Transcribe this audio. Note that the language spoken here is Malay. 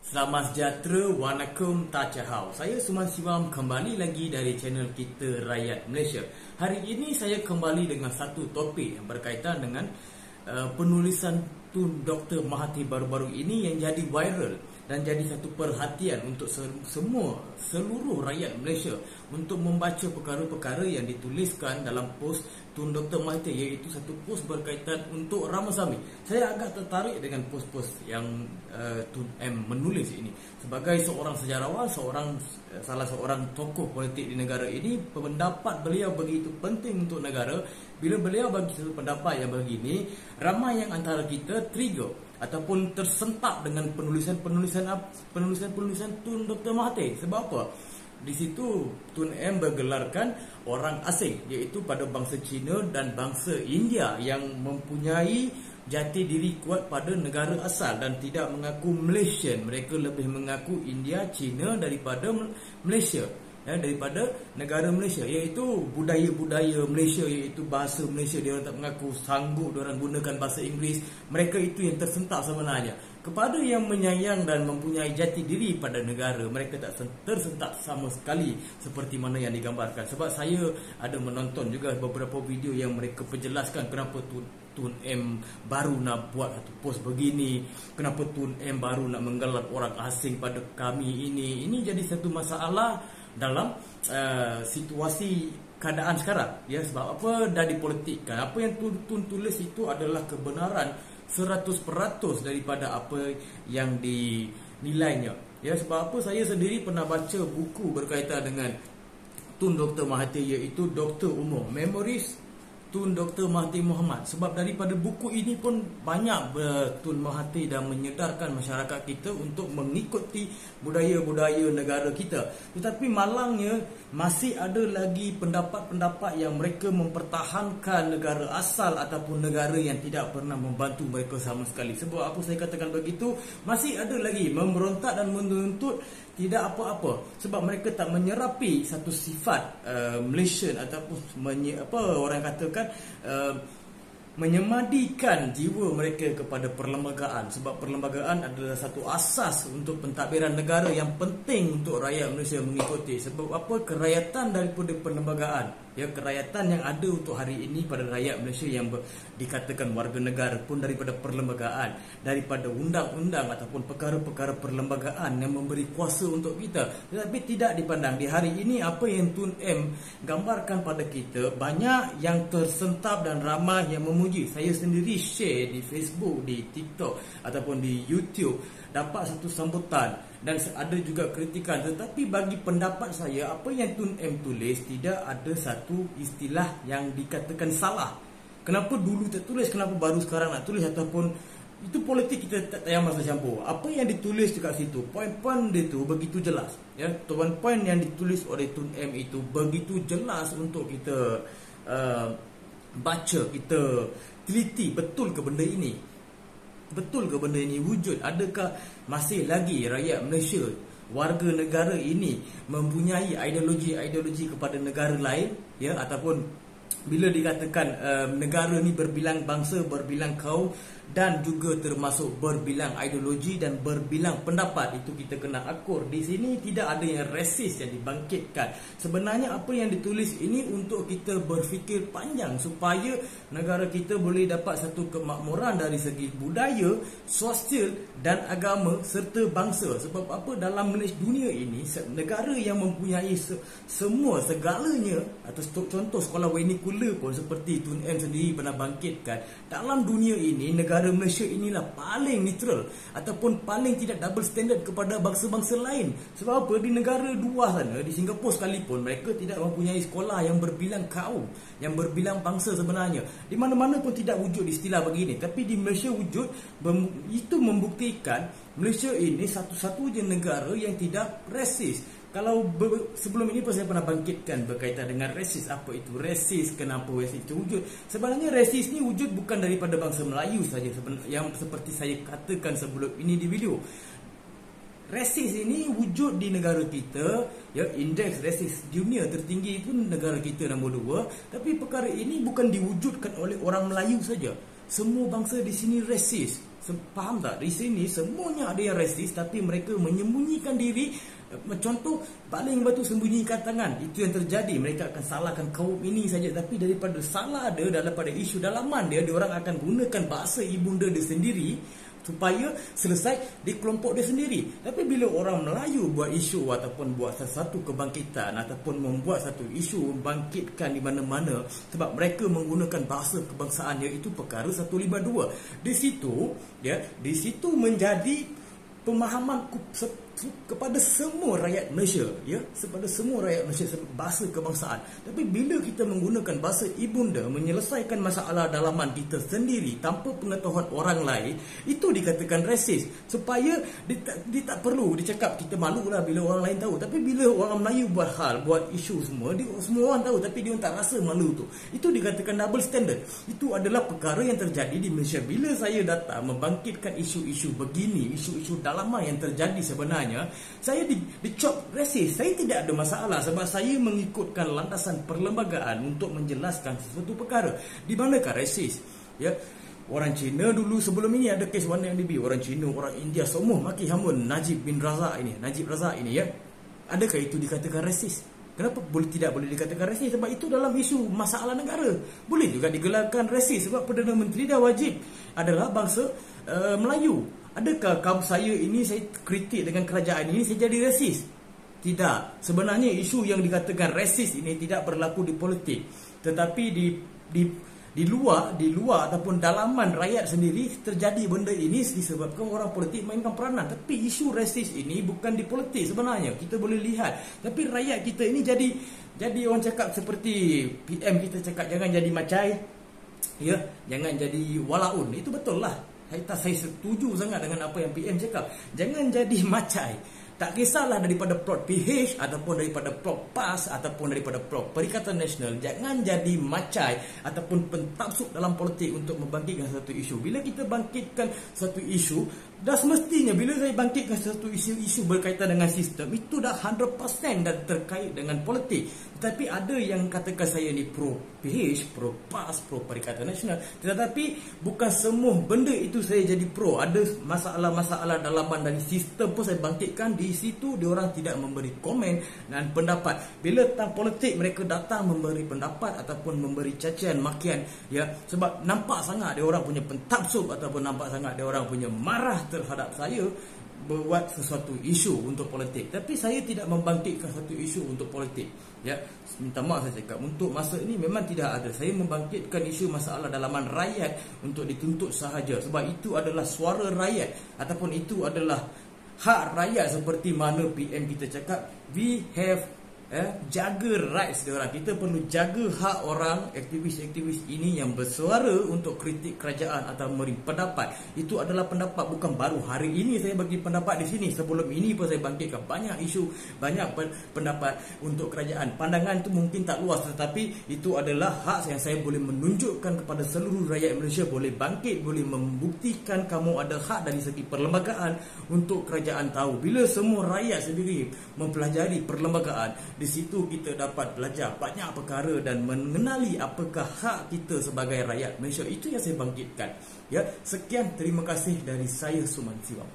Selamat sejahtera, Wanakum Tachahau. Saya Suman Siwam kembali lagi dari channel kita Rakyat Malaysia. Hari ini saya kembali dengan satu topik yang berkaitan dengan penulisan Tun Dr. Mahathir baru-baru ini yang jadi viral dan jadi satu perhatian untuk seluruh rakyat Malaysia untuk membaca perkara-perkara yang dituliskan dalam post Tun Dr. Mahathir, iaitu satu post berkaitan untuk Ramasamy. Saya agak tertarik dengan post-post yang Tun M menulis ini. Sebagai seorang sejarawan, salah seorang tokoh politik di negara ini, pendapat beliau begitu penting untuk negara. Bila beliau bagi satu pendapat yang begini, ramai yang antara kita trigger ataupun tersentak dengan penulisan Tun Dr. Mahathir. Sebab apa? Di situ Tun M bergelarkan orang asing, iaitu pada bangsa Cina dan bangsa India yang mempunyai jati diri kuat pada negara asal dan tidak mengaku Malaysian. Mereka lebih mengaku India, Cina daripada Malaysia, daripada negara Malaysia, iaitu budaya-budaya Malaysia, iaitu bahasa Malaysia. Dia orang tak mengaku sanggup dia orang gunakan bahasa Inggeris. Mereka itu yang tersentak sebenarnya. Kepada yang menyayang dan mempunyai jati diri pada negara, mereka tak tersentak sama sekali seperti mana yang digambarkan. Sebab saya ada menonton juga beberapa video yang mereka perjelaskan kenapa Tun M baru nak buat satu post begini, kenapa Tun M baru nak menggelar orang asing pada kami ini. Ini jadi satu masalah dalam situasi keadaan sekarang, sebab apa? Dah dipolitikkan. Apa yang Tun tulis itu adalah kebenaran 100% daripada apa yang dinilainya. Sebab apa? Saya sendiri pernah baca buku berkaitan dengan Tun Dr. Mahathir, iaitu Dr. Umur, Memories Tun Dr. Mahathir Mohamad. Sebab daripada buku ini pun banyak Tun Mahathir dan menyedarkan masyarakat kita untuk mengikuti budaya-budaya negara kita. Tetapi malangnya masih ada lagi pendapat-pendapat yang mereka mempertahankan negara asal ataupun negara yang tidak pernah membantu mereka sama sekali. Sebab apa saya katakan begitu? Masih ada lagi memberontak dan menuntut tidak apa-apa, sebab mereka tak menyerapi satu sifat Malaysian ataupun orang katakan menyemadikan jiwa mereka kepada perlembagaan. Sebab perlembagaan adalah satu asas untuk pentadbiran negara yang penting untuk rakyat Malaysia mengikuti. Sebab apa? Kerakyatan daripada perlembagaan, kerakyatan yang ada untuk hari ini pada rakyat Malaysia yang dikatakan warga negara pun daripada perlembagaan, daripada undang-undang ataupun perkara-perkara perlembagaan yang memberi kuasa untuk kita. Tetapi tidak dipandang. Di hari ini apa yang Tun M gambarkan pada kita, banyak yang tersentap dan ramai yang memuji. Saya sendiri share di Facebook, di TikTok ataupun di YouTube, dapat satu sambutan dan ada juga kritikan. Tetapi bagi pendapat saya, apa yang Tun M tulis tidak ada satu istilah yang dikatakan salah. Kenapa dulu tak tulis, kenapa baru sekarang nak tulis, ataupun itu politik, kita tak payah masa campur. Apa yang ditulis dekat situ, poin-poin dia tu begitu jelas. Poin-poin yang ditulis oleh Tun M itu begitu jelas untuk kita baca, kita teliti betul ke benda ini. Betul ke benda ini wujud? Adakah masih lagi rakyat Malaysia, warga negara ini mempunyai ideologi kepada negara lain, ataupun bila dikatakan negara ni berbilang bangsa, berbilang kaum dan juga termasuk berbilang ideologi dan berbilang pendapat, itu kita kena akur. Di sini tidak ada yang resis yang dibangkitkan. Sebenarnya apa yang ditulis ini untuk kita berfikir panjang supaya negara kita boleh dapat satu kemakmuran dari segi budaya, sosial dan agama serta bangsa. Sebab apa? Dalam dunia ini, negara yang mempunyai segalanya, atau contoh sekolah vernacular pun seperti Tun M sendiri pernah bangkitkan, dalam dunia ini negara Malaysia inilah paling neutral ataupun paling tidak double standard kepada bangsa-bangsa lain. Sebab apa? Di negara luar sana, di Singapura sekalipun, mereka tidak mempunyai sekolah yang berbilang kaum, yang berbilang bangsa sebenarnya. Di mana-mana pun tidak wujud istilah begini. Tapi di Malaysia wujud. Itu membuktikan Malaysia ini satu-satunya negara yang tidak resis. Kalau sebelum ini pun saya pernah bangkitkan berkaitan dengan resis. Apa itu resis? Kenapa resis itu wujud? Sebenarnya resis ni wujud bukan daripada bangsa Melayu saja, yang seperti saya katakan sebelum ini di video. Resis ini wujud di negara kita, indeks resis dunia tertinggi itu negara kita nombor 2. Tapi perkara ini bukan diwujudkan oleh orang Melayu saja. Semua bangsa di sini resis. Faham tak? Di sini semuanya ada yang rasis, tapi mereka menyembunyikan diri. Contoh, paling batu sembunyikan tangan. Itu yang terjadi. Mereka akan salahkan kaum ini saja, tapi daripada salah dia, daripada isu dalaman dia, diorang akan gunakan bahasa ibunda dia sendiri supaya selesai di kelompok dia sendiri. Tapi bila orang Melayu buat isu ataupun buat sesuatu kebangkitan ataupun membuat satu isu bangkitkan di mana-mana, sebab mereka menggunakan bahasa kebangsaan, iaitu perkara 152. Di situ menjadi pemahaman kepada semua rakyat Malaysia, ya, kepada semua rakyat Malaysia bahasa kebangsaan. Tapi bila kita menggunakan bahasa ibunda menyelesaikan masalah dalaman kita sendiri tanpa pengetahuan orang lain, itu dikatakan rasis. Supaya dia tak perlu dicakap, kita malulah bila orang lain tahu. Tapi bila orang Melayu buat hal, buat isu semua orang tahu, tapi dia tak rasa malu tu. Itu dikatakan double standard. Itu adalah perkara yang terjadi di Malaysia. Bila saya datang membangkitkan isu-isu begini, isu-isu dalaman yang terjadi sebenarnya, saya dicop rasis. Saya tidak ada masalah sebab saya mengikutkan landasan perlembagaan untuk menjelaskan sesuatu perkara. Di manakah rasis? Ya, orang Cina dulu sebelum ini ada kes 1MDB, orang Cina, orang India semua maki hamun Najib Razak ini, ya. Adakah itu dikatakan rasis? Kenapa tidak boleh dikatakan rasis? Sebab itu dalam isu masalah negara. Boleh juga digelarkan rasis sebab Perdana Menteri dah wajib adalah bangsa Melayu. Adakah kaum saya ini, saya kritik dengan kerajaan ini, saya jadi rasis? Tidak. Sebenarnya isu yang dikatakan rasis ini tidak berlaku di politik, tetapi di luar ataupun dalaman rakyat sendiri terjadi benda ini disebabkan orang politik mainkan peranan. Tapi isu rasis ini bukan di politik sebenarnya, kita boleh lihat. Tapi rakyat kita ini jadi orang cakap seperti PM kita cakap, jangan jadi macai, ya, jangan jadi walaun. Itu betul lah. Saya setuju sangat dengan apa yang PM cakap. Jangan jadi macai. Tak kisahlah daripada plot PH ataupun daripada plot PAS ataupun daripada plot Perikatan Nasional. Jangan jadi macai ataupun pentapsub dalam politik untuk membangkitkan satu isu. Bila kita bangkitkan satu isu, dah semestinya bila saya bangkitkan satu isu berkaitan dengan sistem, itu dah 100% dan terkait dengan politik. Tetapi ada yang katakan saya ni pro PH, pro PAS, pro Perikatan Nasional. Tetapi bukan semua benda itu saya jadi pro. Ada masalah-masalah dalaman dari sistem pun saya bangkitkan. Di situ diorang tidak memberi komen dan pendapat. Bila tentang politik, mereka datang memberi pendapat ataupun memberi cacian, makian, ya. Sebab nampak sangat diorang punya pentapsub ataupun nampak sangat diorang punya marah terhadap saya buat sesuatu isu untuk politik. Tapi saya tidak membangkitkan satu isu untuk politik, ya. Minta maaf saya cakap, untuk masa ini memang tidak ada. Saya membangkitkan isu masalah dalaman rakyat untuk dituntut sahaja. Sebab itu adalah suara rakyat ataupun itu adalah hak rakyat, seperti mana PM kita cakap, we have jaga rights dia orang. Kita perlu jaga hak orang, aktivis-aktivis ini yang bersuara untuk kritik kerajaan atau memberi pendapat. Itu adalah pendapat, bukan baru hari ini saya bagi pendapat di sini. Sebelum ini pun saya bangkitkan banyak isu, banyak pendapat untuk kerajaan. Pandangan itu mungkin tak luas, tetapi itu adalah hak yang saya boleh menunjukkan kepada seluruh rakyat Malaysia. Boleh bangkit, boleh membuktikan kamu ada hak dari segi perlembagaan untuk kerajaan tahu. Bila semua rakyat sendiri mempelajari perlembagaan, di situ kita dapat belajar banyak perkara dan mengenali apakah hak kita sebagai rakyat Malaysia. Itu yang saya bangkitkan. Ya, sekian, terima kasih dari saya, Suman Siwang.